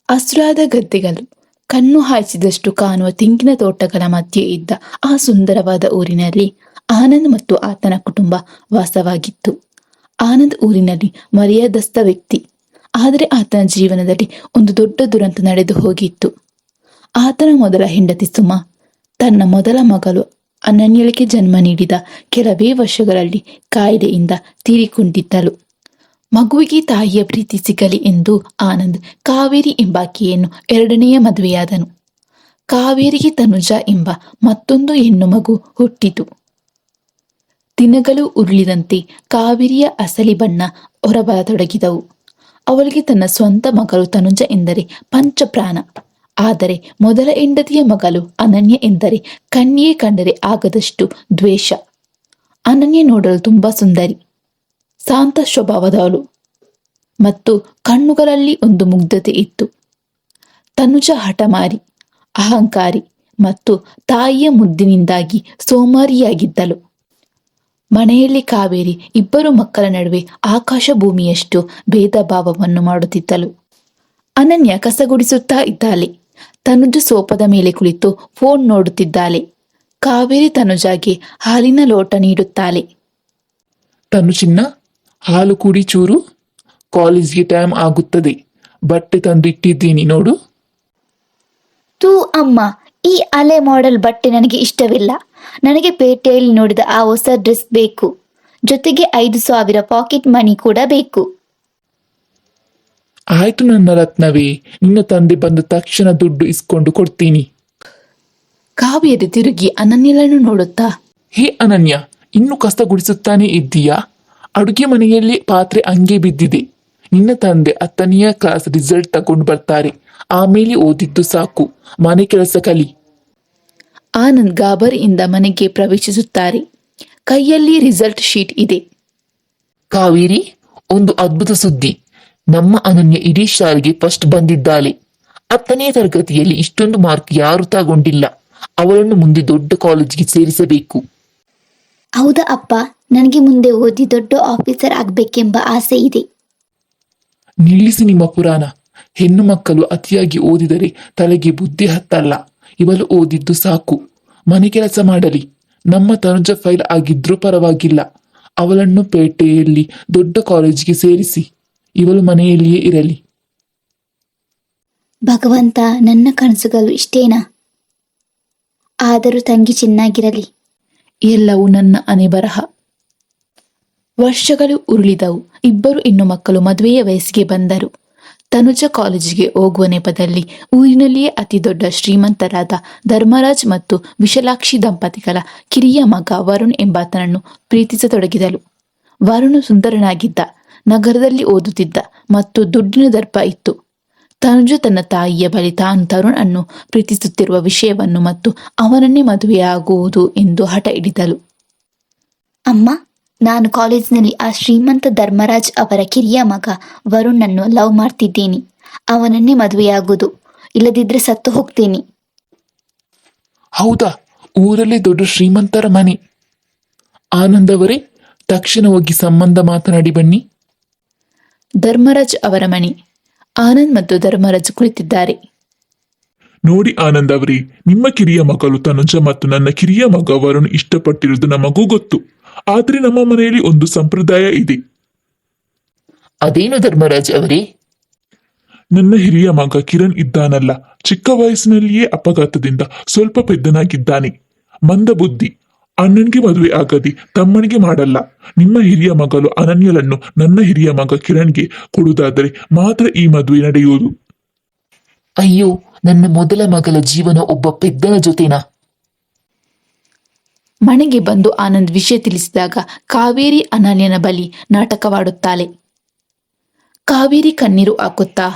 ಹಸುರಾದ ಗದ್ದೆಗಳು, ಕಣ್ಣು ಹಾಯಿಸಿದಷ್ಟು ಕಾಣುವ ತೆಂಗಿನ ತೋಟಗಳ ಮಧ್ಯೆ ಇದ್ದ ಆ ಸುಂದರವಾದ ಊರಿನಲ್ಲಿ ಆನಂದ್ ಮತ್ತು ಆತನ ಕುಟುಂಬ ವಾಸವಾಗಿತ್ತು. ಆನಂದ್ ಊರಿನಲ್ಲಿ ಮರ್ಯಾದಸ್ಥ ವ್ಯಕ್ತಿ. ಆದರೆ ಆತನ ಜೀವನದಲ್ಲಿ ಒಂದು ದೊಡ್ಡ ದುರಂತ ನಡೆದು ಹೋಗಿತ್ತು. ಆತನ ಮೊದಲ ಹೆಂಡತಿ ಸುಮಾ ತನ್ನ ಮೊದಲ ಮಗಳು ಅನನ್ಯಳಿಗೆ ಜನ್ಮ ನೀಡಿದ ಕೆಲವೇ ವರ್ಷಗಳಲ್ಲಿ ಕಾಯಿಲೆಯಿಂದ ತೀರಿಕೊಂಡಿದ್ದಳು. ಮಗುವಿಗೆ ತಾಯಿಯ ಪ್ರೀತಿ ಸಿಗಲಿ ಎಂದು ಆನಂದ್ ಕಾವೇರಿ ಎಂಬಾಕೆಯನ್ನು ಎರಡನೆಯ ಮದುವೆಯಾದನು. ಕಾವೇರಿಗೆ ತನುಜ ಎಂಬ ಮತ್ತೊಂದು ಹೆಣ್ಣು ಮಗು ಹುಟ್ಟಿತು. ದಿನಗಳು ಉರುಳಿದಂತೆ ಕಾವೇರಿಯ ಅಸಲಿ ಬಣ್ಣ ಹೊರಬರತೊಡಗಿದವು. ಅವಳಿಗೆ ತನ್ನ ಸ್ವಂತ ಮಗಳು ತನುಜ ಎಂದರೆ ಪಂಚಪ್ರಾಣ. ಆದರೆ ಮೊದಲ ಹೆಂಡತಿಯ ಮಗಳು ಅನನ್ಯ ಎಂದರೆ ಕಣ್ಣಿಗೆ ಕಂಡರೆ ಆಗದಷ್ಟು ದ್ವೇಷ. ಅನನ್ಯ ನೋಡಲು ತುಂಬಾ ಸುಂದರಿ, ಶಾಂತ ಸ್ವಭಾವದವಳು ಮತ್ತು ಕಣ್ಣುಗಳಲ್ಲಿ ಒಂದು ಮುಗ್ಧತೆ ಇತ್ತು. ತನುಜ ಹಠಮಾರಿ, ಅಹಂಕಾರಿ ಮತ್ತು ತಾಯಿಯ ಮುದ್ದಿನಿಂದಾಗಿ ಸೋಮಾರಿಯಾಗಿದ್ದಳು. ಮನೆಯಲ್ಲಿ ಕಾವೇರಿ ಇಬ್ಬರು ಮಕ್ಕಳ ನಡುವೆ ಆಕಾಶ ಭೂಮಿಯಷ್ಟು ಭೇದ ಭಾವವನ್ನು ಮಾಡುತ್ತಿದ್ದಳು. ಅನನ್ಯ ಕಸಗುಡಿಸುತ್ತಾ ಇದ್ದಾಳೆ. ತನುಜ ಸೋಫಾದ ಮೇಲೆ ಕುಳಿತು ಫೋನ್ ನೋಡುತ್ತಿದ್ದಾಳೆ. ಕಾವೇರಿ ತನುಜಾಗೆ ಹಾಲಿನ ಲೋಟ ನೀಡುತ್ತಾಳೆ. ತನುಚಿನ್ನ, ಹಾಲು ಕುಡಿ ಚೂರು, ಕಾಲೇಜ್ಗೆ ಟೈಮ್ ಆಗುತ್ತದೆ. ಬಟ್ಟೆ ತಂದು ಇಟ್ಟಿದ್ದೀನಿ ನೋಡು. ತೂ ಅಮ್ಮ, ಈ ಹಳೆ ಮಾಡೆಲ್ ಬಟ್ಟೆ ನನಗೆ ಇಷ್ಟವಿಲ್ಲ. ನನಗೆ ಪೇಟೆಯಲ್ಲಿ ನೋಡಿದ ಆ ಹೊಸ ಡ್ರೆಸ್ ಬೇಕು. ಜೊತೆಗೆ 5,000 ಪಾಕೆಟ್ ಮನಿ ಕೂಡ ಬೇಕು. ಆಯ್ತು ನನ್ನ ರತ್ನವೇ, ನಿನ್ನ ತಂದೆ ಬಂದ ತಕ್ಷಣ ದುಡ್ಡು ಇಸ್ಕೊಂಡು ಕೊಡ್ತೀನಿ. ಕಾವೇರಿ ತಿರುಗಿ ಅನನ್ಯಳನ್ನು ನೋಡುತ್ತಾ, ಹೇ ಅನನ್ಯ, ಇನ್ನು ಕಸ ಗುಡಿಸುತ್ತಾನೆ ಇದ್ದೀಯಾ? ಅಡುಗೆ ಮನೆಯಲ್ಲಿ ಪಾತ್ರೆ ಹಂಗೆ ಬಿದ್ದಿದೆ. ನಿನ್ನ ತಂದೆ 10ನೇ ಕ್ಲಾಸ್ ರಿಸಲ್ಟ್ ತಗೊಂಡು ಬರ್ತಾರೆ. ಆಮೇಲೆ ಓದಿದ್ದು ಸಾಕು, ಮನೆ ಕೆಲಸ ಕಲಿ. ಆನಂದ್ ಗಾಬರಿಯಿಂದ ಮನೆಗೆ ಪ್ರವೇಶಿಸುತ್ತಾರೆ. ಕೈಯಲ್ಲಿ ರಿಸಲ್ಟ್ ಶೀಟ್ ಇದೆ. ಕಾವೇರಿ, ಒಂದು ಅದ್ಭುತ ಸುದ್ದಿ. ನಮ್ಮ ಅನನ್ಯ ಇಡೀ ಶಾಲೆಗೆ ಫಸ್ಟ್ ಬಂದಿದ್ದಾಳೆ. 10ನೇ ತರಗತಿಯಲ್ಲಿ ಇಷ್ಟೊಂದು ಮಾರ್ಕ್ ಯಾರು ತಗೊಂಡಿಲ್ಲ. ಅವಳನ್ನು ಮುಂದೆ ದೊಡ್ಡ ಕಾಲೇಜಿಗೆ ಸೇರಿಸಬೇಕು. ಹೌದಾ ಅಪ್ಪ, ನನಗೆ ಮುಂದೆ ಓದಿ ದೊಡ್ಡ ಆಫೀಸರ್ ಆಗ್ಬೇಕೆಂಬ ಆಸೆ ಇದೆ. ನಿಲ್ಲಿಸಿ ನಿಮ್ಮ ಪುರಾಣ. ಹೆಣ್ಣು ಮಕ್ಕಳು ಅತಿಯಾಗಿ ಓದಿದರೆ ತಲೆಗೆ ಬುದ್ಧಿ ಹತ್ತಲ್ಲ. ಇವಳು ಓದಿದ್ದು ಸಾಕು, ಮನೆ ಕೆಲಸ ಮಾಡಲಿ. ನಮ್ಮ ತನುಜ ಫೈಲ್ ಆಗಿದ್ರೂ ಪರವಾಗಿಲ್ಲ. ಅವಳನ್ನು ಪೇಟೆಯಲ್ಲಿ ದೊಡ್ಡ ಕಾಲೇಜಿಗೆ ಸೇರಿಸಿ. ಇವಳು ಮನೆಯಲ್ಲಿಯೇ ಇರಲಿ. ಭಗವಂತ, ನನ್ನ ಕನಸುಗಳು ಇಷ್ಟೇನಾ? ಆದರೂ ತಂಗಿ ಚೆನ್ನಾಗಿರಲಿ. ಎಲ್ಲವೂ ನನ್ನ ಅನೆಬರಹ. ವರ್ಷಗಳು ಉರುಳಿದವು. ಇಬ್ಬರು ಹೆಣ್ಣು ಮಕ್ಕಳು ಮದುವೆಯ ವಯಸ್ಸಿಗೆ ಬಂದರು. ತನುಜ ಕಾಲೇಜಿಗೆ ಹೋಗುವ ನೆಪದಲ್ಲಿ ಊರಿನಲ್ಲಿಯೇ ಅತಿ ದೊಡ್ಡ ಶ್ರೀಮಂತರಾದ ಧರ್ಮರಾಜ್ ಮತ್ತು ವಿಶಾಲಾಕ್ಷಿ ದಂಪತಿಗಳ ಕಿರಿಯ ಮಗ ವರುಣ್ ಎಂಬಾತನನ್ನು ಪ್ರೀತಿಸತೊಡಗಿದಳು. ವರುಣ್ ಸುಂದರನಾಗಿದ್ದ, ನಗರದಲ್ಲಿ ಓದುತ್ತಿದ್ದ ಮತ್ತು ದುಡ್ಡಿನ ದರ್ಪ ಇತ್ತು. ತನುಜ ತನ್ನ ತಾಯಿಯ ಬಳಿ ತಾನು ತರುಣ್ ಅನ್ನು ಪ್ರೀತಿಸುತ್ತಿರುವ ವಿಷಯವನ್ನು ಮತ್ತು ಅವನನ್ನೇ ಮದುವೆಯಾಗುವುದು ಎಂದು ಹಠ ಹಿಡಿದಳು. ಅಮ್ಮ, ನಾನು ಕಾಲೇಜಿನಲ್ಲಿ ಆ ಶ್ರೀಮಂತ ಧರ್ಮರಾಜ್ ಅವರ ಕಿರಿಯ ಮಗ ವರುಣ್ ಅನ್ನು ಲವ್ ಮಾಡ್ತಿದ್ದೀನಿ. ಅವನನ್ನೇ ಮದುವೆಯಾಗುವುದು, ಇಲ್ಲದಿದ್ರೆ ಸತ್ತು ಹೋಗ್ತೀನಿ. ಹೌದಾ? ಊರಲ್ಲಿ ದೊಡ್ಡ ಶ್ರೀಮಂತರ ಮನೆ. ಆನಂದ್ ಅವರೇ, ತಕ್ಷಣ ಹೋಗಿ ಸಂಬಂಧ ಮಾತನಾಡಿ ಬನ್ನಿ. ಧರ್ಮರಾಜ್ ಅವರ ಮನೆ. ಆನಂದ್ ಮತ್ತು ಧರ್ಮರಾಜ್ ಕುಳಿತಿದ್ದಾರೆ. ನೋಡಿ ಆನಂದ್ ಅವರೇ, ನಿಮ್ಮ ಕಿರಿಯ ಮಗಳು ತನುಜ ಮತ್ತು ನನ್ನ ಕಿರಿಯ ಮಗ ವರುಣ್ ಇಷ್ಟಪಟ್ಟಿರುವುದು ನಮಗೂ ಗೊತ್ತು. ಆದ್ರೆ ನಮ್ಮ ಮನೆಯಲ್ಲಿ ಒಂದು ಸಂಪ್ರದಾಯ ಇದೆ. ಅದೇನು ಧರ್ಮರಾಜ್ ಅವರೇ? ನನ್ನ ಹಿರಿಯ ಮಗ ಕಿರಣ್ ಇದ್ದಾನಲ್ಲ, ಚಿಕ್ಕ ವಯಸ್ಸಿನಲ್ಲಿಯೇ ಅಪಘಾತದಿಂದ ಸ್ವಲ್ಪ ಪೆದ್ದನಾಗಿದ್ದಾನೆ. ಮಂದ ಬುದ್ಧಿ. ಅಣ್ಣನಿಗೆ ಮದುವೆ ಆಗದೆ ತಮ್ಮನಿಗೆ ಮಾಡಲ್ಲ. ನಿಮ್ಮ ಹಿರಿಯ ಮಗಳು ಅನನ್ಯಳನ್ನು ನನ್ನ ಹಿರಿಯ ಮಗ ಕಿರಣ್ಗೆ ಕೊಡುವುದಾದರೆ ಮಾತ್ರ ಈ ಮದುವೆ ನಡೆಯುವುದು. ಅಯ್ಯೋ, ನನ್ನ ಮೊದಲ ಮಗಳ ಜೀವನ ಒಬ್ಬ ಪೆದ್ದನ ಜೊತೆನಾ? ಮನೆಗೆ ಬಂದು ಆನಂದ್ ವಿಷಯ ತಿಳಿಸಿದಾಗ ಕಾವೇರಿ ಅನನ್ಯನ ಬಳಿ ನಾಟಕವಾಡುತ್ತಾಳೆ. ಕಾವೇರಿ ಕಣ್ಣೀರು ಹಾಕುತ್ತಾ,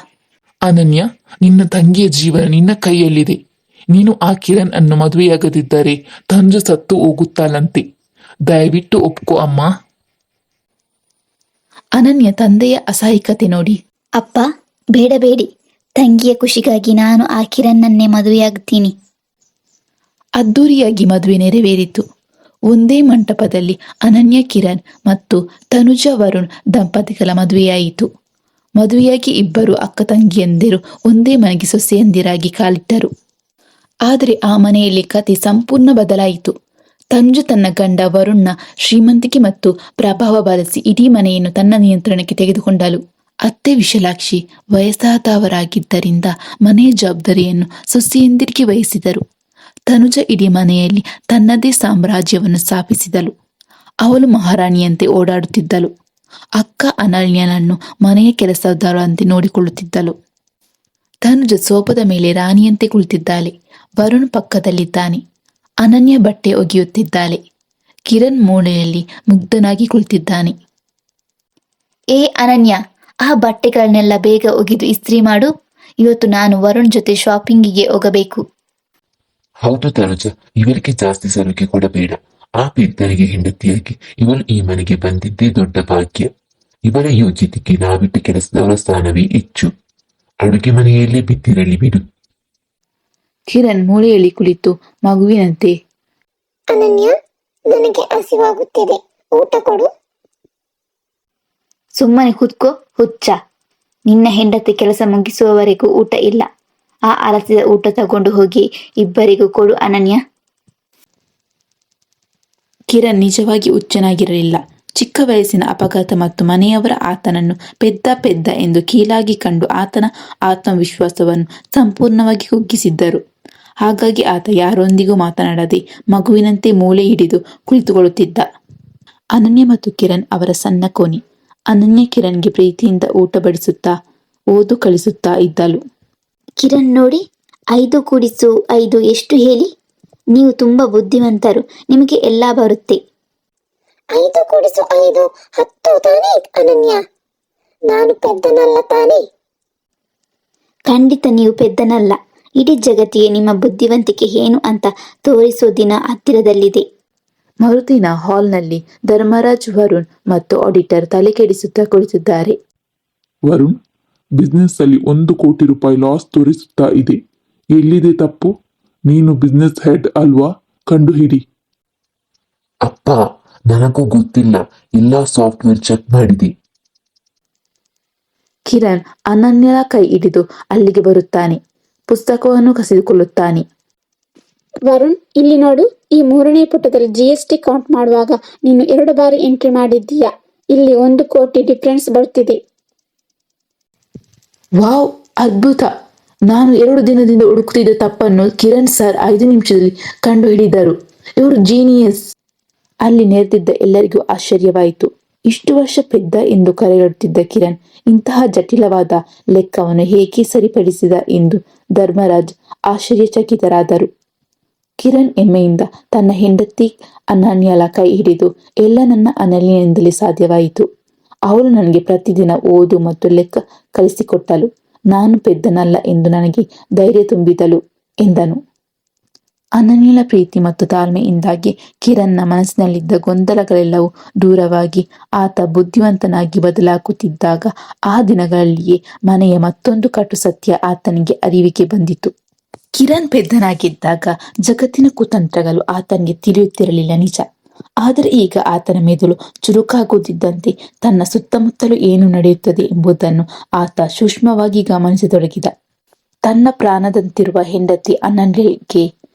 ಅನನ್ಯ, ನಿನ್ನ ತಂಗಿಯ ಜೀವನ ನಿನ್ನ ಕೈಯಲ್ಲಿದೆ. ನೀನು ಆ ಕಿರಣ್ ಅನ್ನು ಮದುವೆಯಾಗದಿದ್ದರೆ ತನುಜ ಸತ್ತು ಹೋಗುತ್ತಾಳಂತೆ. ದಯವಿಟ್ಟು ಒಪ್ಕೋ ಅಮ್ಮ. ಅನನ್ಯ ತಂದೆಯ ಅಸಹಾಯಕತೆ ನೋಡಿ, ಅಪ್ಪ, ಬೇಡಬೇಡಿ. ತಂಗಿಯ ಖುಷಿಗಾಗಿ ನಾನು ಆ ಕಿರಣ್ಣನ್ನೇ ಮದುವೆಯಾಗ್ತೀನಿ. ಅದ್ದೂರಿಯಾಗಿ ಮದುವೆ ನೆರವೇರಿತು. ಒಂದೇ ಮಂಟಪದಲ್ಲಿ ಅನನ್ಯ ಕಿರಣ್ ಮತ್ತು ತನುಜ ವರುಣ್ ದಂಪತಿಗಳ ಮದುವೆಯಾಯಿತು. ಮದುವೆಯಾಗಿ ಇಬ್ಬರು ಅಕ್ಕ ತಂಗಿಯಂದಿರು ಒಂದೇ ಮನೆಗೆ ಸೊಸೆಯಂದಿರಾಗಿ ಕಾಲಿಟ್ಟರು. ಆದರೆ ಆ ಮನೆಯಲ್ಲಿ ಕತೆ ಸಂಪೂರ್ಣ ಬದಲಾಯಿತು. ತನುಜ ತನ್ನ ಗಂಡ ವರುಣ್ನ ಶ್ರೀಮಂತಿಕೆ ಮತ್ತು ಪ್ರಭಾವ ಬಳಸಿ ಇಡೀ ಮನೆಯನ್ನು ತನ್ನ ನಿಯಂತ್ರಣಕ್ಕೆ ತೆಗೆದುಕೊಂಡಳು. ಅತ್ತೆ ವಿಶಾಲಾಕ್ಷಿ ವಯಸ್ಸಾದವರಾಗಿದ್ದರಿಂದ ಮನೆಯ ಜವಾಬ್ದಾರಿಯನ್ನು ಸೊಸೆಯಂದಿರಿಗೆ ವಹಿಸಿದರು. ತನುಜ ಇಡೀ ಮನೆಯಲ್ಲಿ ತನ್ನದೇ ಸಾಮ್ರಾಜ್ಯವನ್ನು ಸ್ಥಾಪಿಸಿದಳು. ಅವಳು ಮಹಾರಾಣಿಯಂತೆ ಓಡಾಡುತ್ತಿದ್ದಳು. ಅಕ್ಕ ಅನನ್ಯನನ್ನು ಮನೆಯ ಕೆಲಸದವರಂತೆ ನೋಡಿಕೊಳ್ಳುತ್ತಿದ್ದಳು. ತನುಜ ಸೋಫಾದ ಮೇಲೆ ರಾಣಿಯಂತೆ ಕುಳಿತಿದ್ದಾಳೆ. ವರುಣ್ ಪಕ್ಕದಲ್ಲಿದ್ದಾನೆ. ಅನನ್ಯ ಬಟ್ಟೆ ಒಗೆಯುತ್ತಿದ್ದಾಳೆ. ಕಿರಣ್ ಮೂಲೆಯಲ್ಲಿ ಮುಗ್ಧನಾಗಿ ಕುಳಿತಿದ್ದಾನೆ. ಏ ಅನನ್ಯ, ಆ ಬಟ್ಟೆಗಳನ್ನೆಲ್ಲ ಬೇಗ ಒಗೆದು ಇಸ್ತ್ರಿ ಮಾಡು. ಇವತ್ತು ನಾನು ವರುಣ್ ಜೊತೆ ಶಾಪಿಂಗಿಗೆ ಹೋಗಬೇಕು. ಹೌದು ತನುಜ, ಇವರಿಗೆ ಜಾಸ್ತಿ ಸಲಿಗೆ ಕೊಡಬೇಡ. ಆ ಪೆದ್ದನಿಗೆ ಹೆಂಡತಿಯಾಗಿ ಇವಳು ಈ ಮನೆಗೆ ಬಂದಿದ್ದೇ ದೊಡ್ಡ ಭಾಗ್ಯ. ಇವರ ಯೋಗ್ಯತೆಗೆ ನಾವಿಟ್ಟ ಕೆಲಸದವರ ಸ್ಥಾನವೇ ಹೆಚ್ಚು. ಅಡುಗೆ ಮನೆಯಲ್ಲೇ ಬಿದ್ದಿರಲಿ ಬಿಡು. ಕಿರಣ್ ಮೂಲೆಯಲ್ಲಿ ಕುಳಿತು ಮಗುವಿನಂತೆ, ಅನನ್ಯ, ನನಗೆ ಹಸಿವಾಗುತ್ತಿದೆ, ಊಟ ಕೊಡು. ಸುಮ್ಮನೆ ಕೂತ್ಕೋ ಹುಚ್ಚ. ನಿನ್ನ ಹೆಂಡತಿ ಕೆಲಸ ಮುಗಿಸುವವರೆಗೂ ಊಟ ಇಲ್ಲ. ಆ ಅಲಸಿದ ಊಟ ತಗೊಂಡು ಹೋಗಿ ಇಬ್ಬರಿಗೂ ಕೊಡು ಅನನ್ಯ. ಕಿರಣ್ ನಿಜವಾಗಿ ಹುಚ್ಚನಾಗಿರಲಿಲ್ಲ. ಚಿಕ್ಕ ವಯಸ್ಸಿನ ಅಪಘಾತ ಮತ್ತು ಮನೆಯವರ ಆತನನ್ನು ಪೆದ್ದ ಎಂದು ಕೀಳಾಗಿ ಕಂಡು ಆತನ ಆತ್ಮವಿಶ್ವಾಸವನ್ನು ಸಂಪೂರ್ಣವಾಗಿ ಕುಗ್ಗಿಸಿದ್ದರು. ಹಾಗಾಗಿ ಆತ ಯಾರೊಂದಿಗೂ ಮಾತನಾಡದೆ ಮಗುವಿನಂತೆ ಮೂಲೆ ಹಿಡಿದು ಕುಳಿತುಕೊಳ್ಳುತ್ತಿದ್ದ. ಅನನ್ಯ ಮತ್ತು ಕಿರಣ್ ಅವರ ಸಣ್ಣ ಕೋಣೆ. ಅನನ್ಯ ಕಿರಣ್ಗೆ ಪ್ರೀತಿಯಿಂದ ಊಟ ಬಡಿಸುತ್ತಾ ಓದು ಕಳಿಸುತ್ತಾ ಇದ್ದಳು. ಕಿರಣ್ ನೋಡಿ, 5 × 5 ಎಷ್ಟು ಹೇಳಿ? ನೀವು ತುಂಬಾ ಬುದ್ಧಿವಂತರು, ನಿಮಗೆ ಎಲ್ಲ ಬರುತ್ತೆ. 5 × 5 10 ತಾನೇ ಅನನ್ಯ? ನಾನು ಪೆದ್ದನಲ್ಲ ತಾನೇ? ಖಂಡಿತ ನೀವು ಪೆದ್ದನಲ್ಲ. ಇಡೀ ಜಗತ್ತಿಗೆ ನಿಮ್ಮ ಬುದ್ಧಿವಂತಿಕೆ ಏನು ಅಂತ ತೋರಿಸೋ ದಿನ ಹತ್ತಿರದಲ್ಲಿದೆ. ಮರುದಿನ ಹಾಲ್ನಲ್ಲಿ ಧರ್ಮರಾಜ್, ವರುಣ್ ಮತ್ತು ಆಡಿಟರ್ ತಲೆ ಕೆಡಿಸುತ್ತಾ ಕುಳಿತಿದ್ದಾರೆ. ವರುಣ್, ಬಿಸ್ನೆಸ್ ಅಲ್ಲಿ 1 ಕೋಟಿ ರೂಪಾಯಿ ಲಾಸ್ ತೋರಿಸುತ್ತಾ ಇದೆ. ಎಲ್ಲಿದೆ ತಪ್ಪು? ನೀನು ಬಿಸ್ನೆಸ್ ಹೆಡ್ ಅಲ್ವಾ? ಕಂಡುಹಿಡಿ. ಅಪ್ಪ, ನನಗೂ ಗೊತ್ತಿಲ್ಲ. ಎಲ್ಲ ಸಾಫ್ಟ್ವೇರ್ ಚೆಕ್ ಮಾಡಿದೆ. ಕಿರಣ್ ಅನನ್ಯನ ಕೈ ಹಿಡಿದು ಅಲ್ಲಿಗೆ ಬರುತ್ತಾನೆ. ಪುಸ್ತಕವನ್ನು ಕಸಿದುಕೊಳ್ಳುತ್ತಾನೆ. ವರುಣ್, ಇಲ್ಲಿ ನೋಡು. ಈ 3ನೇ ಪುಟದಲ್ಲಿ GST ಕೌಂಟ್ ಮಾಡುವಾಗ ನೀನು 2 ಬಾರಿ ಎಂಟ್ರಿ ಮಾಡಿದ್ದೀಯಾ. ಇಲ್ಲಿ 1 ಕೋಟಿ ಡಿಫರೆನ್ಸ್ ಬರುತ್ತಿದೆ. ವಾವ್, ಅದ್ಭುತ! ನಾನು 2 ದಿನದಿಂದ ಹುಡುಕುತ್ತಿದ್ದ ತಪ್ಪನ್ನು ಕಿರಣ್ ಸರ್ 5 ನಿಮಿಷದಲ್ಲಿ ಕಂಡು ಹಿಡಿದರು. ಇವರು ಜೀನಿಯಸ್. ಅಲ್ಲಿ ನೆರೆದಿದ್ದ ಎಲ್ಲರಿಗೂ ಆಶ್ಚರ್ಯವಾಯಿತು. ಇಷ್ಟು ವರ್ಷ ಪೆದ್ದ ಎಂದು ಕರೆಯುತ್ತಿದ್ದ ಕಿರಣ್ ಇಂತಹ ಜಟಿಲವಾದ ಲೆಕ್ಕವನ್ನು ಹೇಗೆ ಸರಿಪಡಿಸಿದ ಎಂದು ಧರ್ಮರಾಜ್ ಆಶ್ಚರ್ಯಚಕಿತರಾದರು. ಕಿರಣ್ ಹೆಮ್ಮೆಯಿಂದ ತನ್ನ ಹೆಂಡತಿ ಅನನ್ಯಳ ಕೈ ಹಿಡಿದು, ಎಲ್ಲ ನನ್ನ ಅನನ್ಯನಿಂದಲೇ ಸಾಧ್ಯವಾಯಿತು. ಅವಳು ನನಗೆ ಪ್ರತಿದಿನ ಓದು ಮತ್ತು ಲೆಕ್ಕ ಕಲಿಸಿಕೊಟ್ಟಳು. ನಾನು ಪೆದ್ದನಲ್ಲ ಎಂದು ನನಗೆ ಧೈರ್ಯ ತುಂಬಿದಳು ಎಂದನು. ಅನನ್ಯಳ ಪ್ರೀತಿ ಮತ್ತು ತಾಳ್ಮೆಯಿಂದಾಗಿ ಕಿರಣ್ನ ಮನಸ್ಸಿನಲ್ಲಿದ್ದ ಗೊಂದಲಗಳೆಲ್ಲವೂ ದೂರವಾಗಿ ಆತ ಬುದ್ಧಿವಂತನಾಗಿ ಬದಲಾಗುತ್ತಿದ್ದಾಗ ಆ ದಿನಗಳಲ್ಲಿಯೇ ಮನೆಯ ಮತ್ತೊಂದು ಕಟು ಸತ್ಯ ಆತನಿಗೆ ಅರಿವಿಗೆ ಬಂದಿತು. ಕಿರಣ್ ಪೆದ್ದನಾಗಿದ್ದಾಗ ಜಗತ್ತಿನ ಕುತಂತ್ರಗಳು ಆತನಿಗೆ ತಿಳಿಯುತ್ತಿರಲಿಲ್ಲ ನಿಜ. ಆದರೆ ಈಗ ಆತನ ಮೆದುಳು ಚುರುಕಾಗುತ್ತಿದ್ದಂತೆ ತನ್ನ ಸುತ್ತಮುತ್ತಲೂ ಏನು ನಡೆಯುತ್ತದೆ ಎಂಬುದನ್ನು ಆತ ಸೂಕ್ಷ್ಮವಾಗಿ ಗಮನಿಸತೊಡಗಿದ. ತನ್ನ ಪ್ರಾಣದಂತಿರುವ ಹೆಂಡತಿ ಅನನ್ಯಗೆ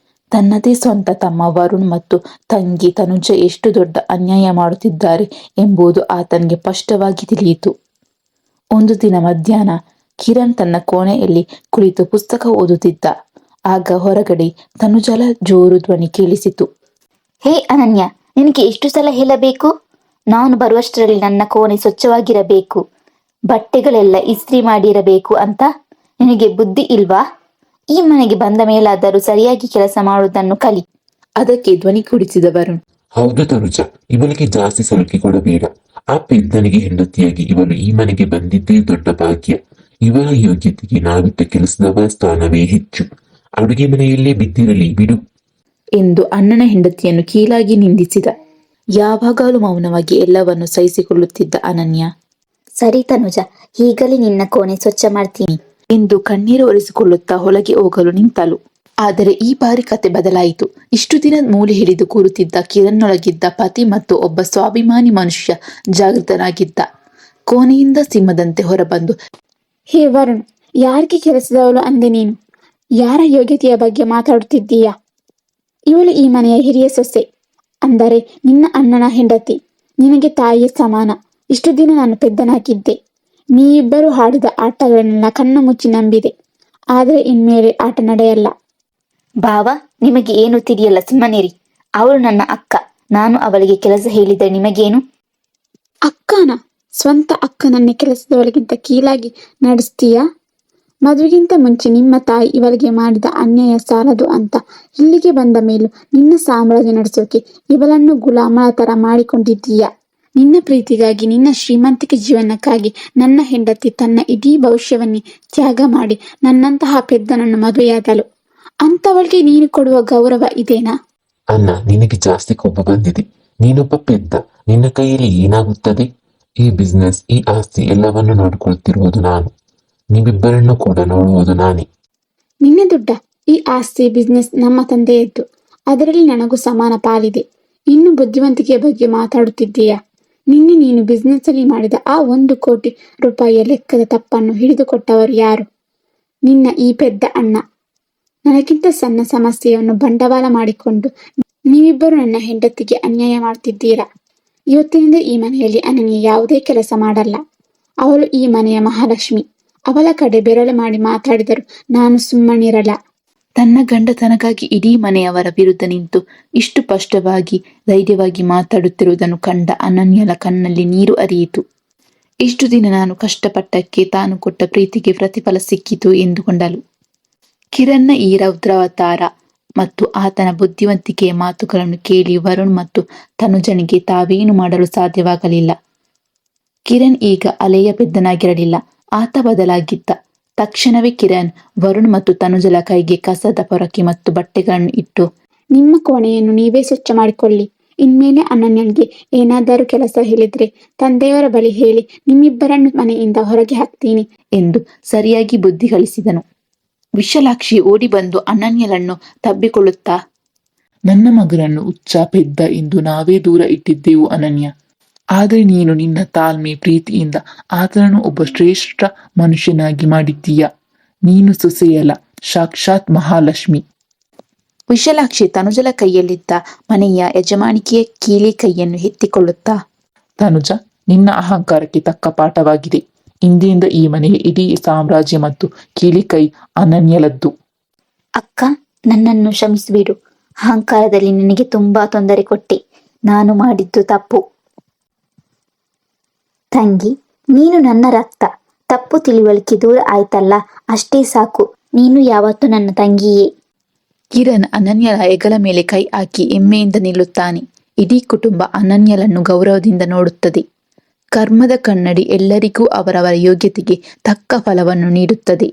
ತನ್ನದೇ ಸ್ವಂತ ತಮ್ಮ ವರುಣ್ ಮತ್ತು ತಂಗಿ ತನುಜ ಎಷ್ಟು ದೊಡ್ಡ ಅನ್ಯಾಯ ಮಾಡುತ್ತಿದ್ದಾರೆ ಎಂಬುದು ಆತನಿಗೆ ಸ್ಪಷ್ಟವಾಗಿ ತಿಳಿಯಿತು. ಒಂದು ದಿನ ಮಧ್ಯಾಹ್ನ ಕಿರಣ್ ತನ್ನ ಕೋಣೆಯಲ್ಲಿ ಕುಳಿತು ಪುಸ್ತಕ ಓದುತ್ತಿದ್ದ. ಆಗ ಹೊರಗಡೆ ತನುಜಳ ಜೋರು ಧ್ವನಿ ಕೇಳಿಸಿತು. ಹೇ ಅನನ್ಯ, ನಿನಗೆ ಎಷ್ಟು ಸಲ ಹೇಳಬೇಕು? ನಾನು ಬರುವಷ್ಟರಲ್ಲಿ ನನ್ನ ಕೋಣೆ ಸ್ವಚ್ಛವಾಗಿರಬೇಕು, ಬಟ್ಟೆಗಳೆಲ್ಲ ಇಸ್ತ್ರಿ ಮಾಡಿರಬೇಕು ಅಂತ. ನಿನಗೆ ಬುದ್ಧಿ ಇಲ್ವಾ? ಈ ಮನೆಗೆ ಬಂದ ಮೇಲಾದರೂ ಸರಿಯಾಗಿ ಕೆಲಸ ಮಾಡುವುದನ್ನು ಕಲಿ. ಅದಕ್ಕೆ ಧ್ವನಿ ಕೂಡಿಸಿದ ವರುಣ್. ಹೌದು ತನುಜ, ಇವಳಿಗೆ ಜಾಸ್ತಿ ಸಲಿಗೆ ಕೊಡಬೇಡ. ಆ ಪೆದ್ದನಿಗೆ ಹೆಂಡತಿಯಾಗಿ ಇವಳು ಈ ಮನೆಗೆ ಬಂದಿದ್ದೇ ದೊಡ್ಡ ಭಾಗ್ಯ. ಇವರ ಯೋಗ್ಯತೆಗೆ ನಾವಿಟ್ಟ ಕೆಲಸದವರ ಸ್ಥಾನವೇ ಹೆಚ್ಚು. ಅಡುಗೆ ಮನೆಯಲ್ಲೇ ಬಿದ್ದಿರಲಿ ಬಿಡು ಎಂದು ಅಣ್ಣನ ಹೆಂಡತಿಯನ್ನು ಕೀಳಾಗಿ ನಿಂದಿಸಿದ. ಯಾವಾಗಲೂ ಮೌನವಾಗಿ ಎಲ್ಲವನ್ನು ಸಹಿಸಿಕೊಳ್ಳುತ್ತಿದ್ದ ಅನನ್ಯ, ಸರಿ ತನುಜ, ಈಗಲೇ ನಿನ್ನ ಕೋಣೆ ಸ್ವಚ್ಛ ಮಾಡ್ತೀನಿ ಎಂದು ಕಣ್ಣೀರು ಒರೆಸಿಕೊಳ್ಳುತ್ತಾ ಒಳಗೆ ಹೋಗಲು ನಿಂತಳು. ಆದರೆ ಈ ಬಾರಿ ಕತೆ ಬದಲಾಯಿತು. ಇಷ್ಟು ದಿನ ಮೂಲೆ ಹಿಡಿದು ಕೂರುತ್ತಿದ್ದ ಕಿರಣ್ಣೊಳಗಿದ್ದ ಪತಿ ಮತ್ತು ಒಬ್ಬ ಸ್ವಾಭಿಮಾನಿ ಮನುಷ್ಯ ಜಾಗೃತನಾಗಿದ್ದ. ಕೋಣೆಯಿಂದ ಸಿಂಹದಂತೆ ಹೊರಬಂದು, ಹೇ ವರುಣ್, ಯಾರಿಗೆ ಕೆಲಸದವಳು ಅಂದೆ ನೀನು? ಯಾರ ಯೋಗ್ಯತೆಯ ಬಗ್ಗೆ ಮಾತಾಡುತ್ತಿದ್ದೀಯಾ? ಇವಳು ಈ ಮನೆಯ ಹಿರಿಯ ಸೊಸೆ, ಅಂದರೆ ನಿನ್ನ ಅಣ್ಣನ ಹೆಂಡತಿ. ನಿನಗೆ ತಾಯಿಯ ಸಮಾನ. ಇಷ್ಟು ದಿನ ನಾನು ಪೆದ್ದನಾಗಿದ್ದೆ. ನೀವಿಬ್ಬರು ಆಡಿದ ಆಟಗಳನ್ನೆಲ್ಲ ಕಣ್ಣು ಮುಚ್ಚಿ ನಂಬಿದೆ. ಆದರೆ ಇನ್ಮೇಲೆ ಆಟ ನಡೆಯಲ್ಲ. ಭಾವ, ನಿಮಗೆ ಏನು ತಿಳಿಯಲ್ಲ, ಸುಮ್ಮನಿರಿ. ಅವಳು ನನ್ನ ಅಕ್ಕ. ನಾನು ಅವಳಿಗೆ ಕೆಲಸ ಹೇಳಿದರೆ ನಿಮಗೇನು? ಅಕ್ಕನ ಸ್ವಂತ ಅಕ್ಕನನ್ನೇ ಕೆಲಸದವಳಿಗಿಂತ ಕೀಳಾಗಿ ನಡೆಸ್ತೀಯಾ? ಮದುವೆಗಿಂತ ಮುಂಚೆ ನಿಮ್ಮ ತಾಯಿ ಇವಳಿಗೆ ಮಾಡಿದ ಅನ್ಯಾಯ ಸಾಲದು ಅಂತ ಇಲ್ಲಿಗೆ ಬಂದ ಮೇಲೂ ನಿನ್ನ ಸಾಮ್ರಾಜ್ಯ ನಡೆಸೋಕೆ ಇವಳನ್ನು ಗುಲಾಮಳ ತರ ಮಾಡಿಕೊಂಡಿದ್ದೀಯಾ? ನಿನ್ನ ಪ್ರೀತಿಗಾಗಿ, ನಿನ್ನ ಶ್ರೀಮಂತಿಕೆ ಜೀವನಕ್ಕಾಗಿ ನನ್ನ ಹೆಂಡತಿ ತನ್ನ ಇಡೀ ಭವಿಷ್ಯವನ್ನೇ ತ್ಯಾಗ ಮಾಡಿ ನನ್ನಂತಹ ಪೆದ್ದನನ್ನು ಮದುವೆಯಾದಳು. ಅಂತವಳಿಗೆ ನೀನು ಕೊಡುವ ಗೌರವ ಇದೇನಾ? ಅಣ್ಣ, ನಿನಗೆ ಜಾಸ್ತಿ ಕೋಪ ಬಂದಿದೆ. ನೀನೊಬ್ಬ ಪೆದ್ದ. ನಿನ್ನ ಕೈಯಲ್ಲಿ ಏನಾಗುತ್ತದೆ? ಈ ಬಿಸ್ನೆಸ್, ಈ ಆಸ್ತಿ ಎಲ್ಲವನ್ನು ನೋಡಿಕೊಳ್ತಿರುವುದು ನಾನು. ನೀವಿಬ್ಬರನ್ನು ಕೂಡ ನೋಡುವುದು ನಾನೇ. ನಿನ್ನ ದುಡ್ಡ? ಈ ಆಸ್ತಿ ಬಿಸ್ನೆಸ್ ನಮ್ಮ ತಂದೆಯದ್ದು. ಅದರಲ್ಲಿ ನನಗೂ ಸಮಾನ ಪಾಲಿದೆ. ಇನ್ನು ಬುದ್ಧಿವಂತಿಕೆಯ ಬಗ್ಗೆ ಮಾತಾಡುತ್ತಿದ್ದೀಯಾ? ನಿನ್ನೆ ನೀನು ಬಿಸ್ನೆಸ್ ಅಲ್ಲಿ ಮಾಡಿದ ಆ 1 ಕೋಟಿ ರೂಪಾಯಿಯ ಲೆಕ್ಕದ ತಪ್ಪನ್ನು ಹಿಡಿದುಕೊಟ್ಟವರು ಯಾರು? ನಿನ್ನ ಈ ಪೆದ್ದ ಅಣ್ಣ. ನನಗಿಂತ ಸಣ್ಣ ಸಮಸ್ಯೆಯನ್ನು ಬಂಡವಾಳ ಮಾಡಿಕೊಂಡು ನೀವಿಬ್ಬರು ನನ್ನ ಹೆಂಡತಿಗೆ ಅನ್ಯಾಯ ಮಾಡ್ತಿದ್ದೀರಾ. ಇವತ್ತಿನಿಂದ ಈ ಮನೆಯಲ್ಲಿ ಅನನ್ಯ ಯಾವುದೇ ಕೆಲಸ ಮಾಡಲ್ಲ. ಅವಳು ಈ ಮನೆಯ ಮಹಾಲಕ್ಷ್ಮಿ. ಅವಳ ಕಡೆ ಬೆರಳು ಮಾಡಿ ಮಾತಾಡಿದರು ನಾನು ಸುಮ್ಮನಿರಲ್ಲ. ತನ್ನ ಗಂಡ ತನಗಾಗಿ ಇಡೀ ಮನೆಯವರ ವಿರುದ್ಧ ನಿಂತು ಇಷ್ಟು ಸ್ಪಷ್ಟವಾಗಿ, ಧೈರ್ಯವಾಗಿ ಮಾತಾಡುತ್ತಿರುವುದನ್ನು ಕಂಡ ಅನನ್ಯಳ ಕಣ್ಣಲ್ಲಿ ನೀರು ಹರಿಯಿತು. ಇಷ್ಟು ದಿನ ನಾನು ಕಷ್ಟಪಟ್ಟಕ್ಕೆ ತಾನು ಕೊಟ್ಟ ಪ್ರೀತಿಗೆ ಪ್ರತಿಫಲ ಸಿಕ್ಕಿತು ಎಂದುಕೊಂಡಳು. ಕಿರಣ್ನ ಈ ರೌದ್ರಾವತಾರ ಮತ್ತು ಆತನ ಬುದ್ಧಿವಂತಿಕೆಯ ಮಾತುಗಳನ್ನು ಕೇಳಿ ವರುಣ್ ಮತ್ತು ತನುಜನಿಗೆ ತಾವೇನು ಮಾಡಲು ಸಾಧ್ಯವಾಗಲಿಲ್ಲ. ಕಿರಣ್ ಈಗ ಅಲೆಯ ಪೆದ್ದನಾಗಿರಲಿಲ್ಲ, ಆತ ಬದಲಾಗಿದ್ದ. ತಕ್ಷಣವೇ ಕಿರಣ್ ವರುಣ್ ಮತ್ತು ತನುಜಲ ಕೈಗೆ ಕಸದ ಪೊರಕೆ ಮತ್ತು ಬಟ್ಟೆಗಳನ್ನು ಇಟ್ಟು, ನಿಮ್ಮ ಕೋಣೆಯನ್ನು ನೀವೇ ಸ್ವಚ್ಛ ಮಾಡಿಕೊಳ್ಳಿ. ಇನ್ಮೇಲೆ ಅನನ್ಯನ್ಗೆ ಏನಾದರೂ ಕೆಲಸ ಹೇಳಿದ್ರೆ ತಂದೆಯವರ ಬಳಿ ಹೇಳಿ ನಿಮ್ಮಿಬ್ಬರನ್ನು ಮನೆಯಿಂದ ಹೊರಗೆ ಹಾಕ್ತೀನಿ ಎಂದು ಸರಿಯಾಗಿ ಬುದ್ಧಿ ಕಲಿಸಿದನು. ವಿಶಾಲಾಕ್ಷಿ ಓಡಿ ಬಂದು ಅನನ್ಯಳನ್ನು ತಬ್ಬಿಕೊಳ್ಳುತ್ತಾ, ನನ್ನ ಮಗನನ್ನು ಹುಚ್ಚ ಪೆದ್ದ ಎಂದು ನಾವೇ ದೂರ ಇಟ್ಟಿದ್ದೆವು ಅನನ್ಯ. ಆದರೆ ನೀನು ನಿನ್ನ ತಾಳ್ಮೆ, ಪ್ರೀತಿಯಿಂದ ಆತನನ್ನು ಒಬ್ಬ ಶ್ರೇಷ್ಠ ಮನುಷ್ಯನಾಗಿ ಮಾಡಿದ್ದೀಯ. ನೀನು ಸೊಸೆಯಲ್ಲ, ಸಾಕ್ಷಾತ್ ಮಹಾಲಕ್ಷ್ಮಿ. ವಿಶಾಲಾಕ್ಷಿ ತನುಜಲ ಕೈಯಲ್ಲಿದ್ದ ಮನೆಯ ಯಜಮಾನಿಕೆಯ ಕೀಲಿ ಕೈಯನ್ನು ಎತ್ತಿಕೊಳ್ಳುತ್ತಾ, ತನುಜ, ನಿನ್ನ ಅಹಂಕಾರಕ್ಕೆ ತಕ್ಕ ಪಾಠವಾಗಿದೆ. ಇಂದಿನಿಂದ ಈ ಮನೆಯ ಇಡೀ ಸಾಮ್ರಾಜ್ಯ ಮತ್ತು ಕೀಲಿಕೈ ಅನನ್ಯಲದ್ದು. ಅಕ್ಕ, ನನ್ನನ್ನು ಕ್ಷಮಿಸಿಬಿಡು. ಅಹಂಕಾರದಲ್ಲಿ ನಿನಗೆ ತುಂಬಾ ತೊಂದರೆ ಕೊಟ್ಟೆ. ನಾನು ಮಾಡಿದ್ದು ತಪ್ಪು. ತಂಗಿ, ನೀನು ನನ್ನ ರಕ್ತ. ತಪ್ಪು ತಿಳುವಳಿಕೆ ದೂರ ಆಯ್ತಲ್ಲ, ಅಷ್ಟೇ ಸಾಕು. ನೀನು ಯಾವತ್ತೂ ನನ್ನ ತಂಗಿಯೇ. ಕಿರಣ್ ಅನನ್ಯಳ ಹೆಗಲ ಮೇಲೆ ಕೈ ಹಾಕಿ ಹೆಮ್ಮೆಯಿಂದ ನಿಲ್ಲುತ್ತಾನೆ. ಇಡೀ ಕುಟುಂಬ ಅನನ್ಯಳನ್ನು ಗೌರವದಿಂದ ನೋಡುತ್ತದೆ. ಕರ್ಮದ ಕನ್ನಡಿ ಎಲ್ಲರಿಗೂ ಅವರವರ ಯೋಗ್ಯತೆಗೆ ತಕ್ಕ ಫಲವನ್ನು ನೀಡುತ್ತದೆ.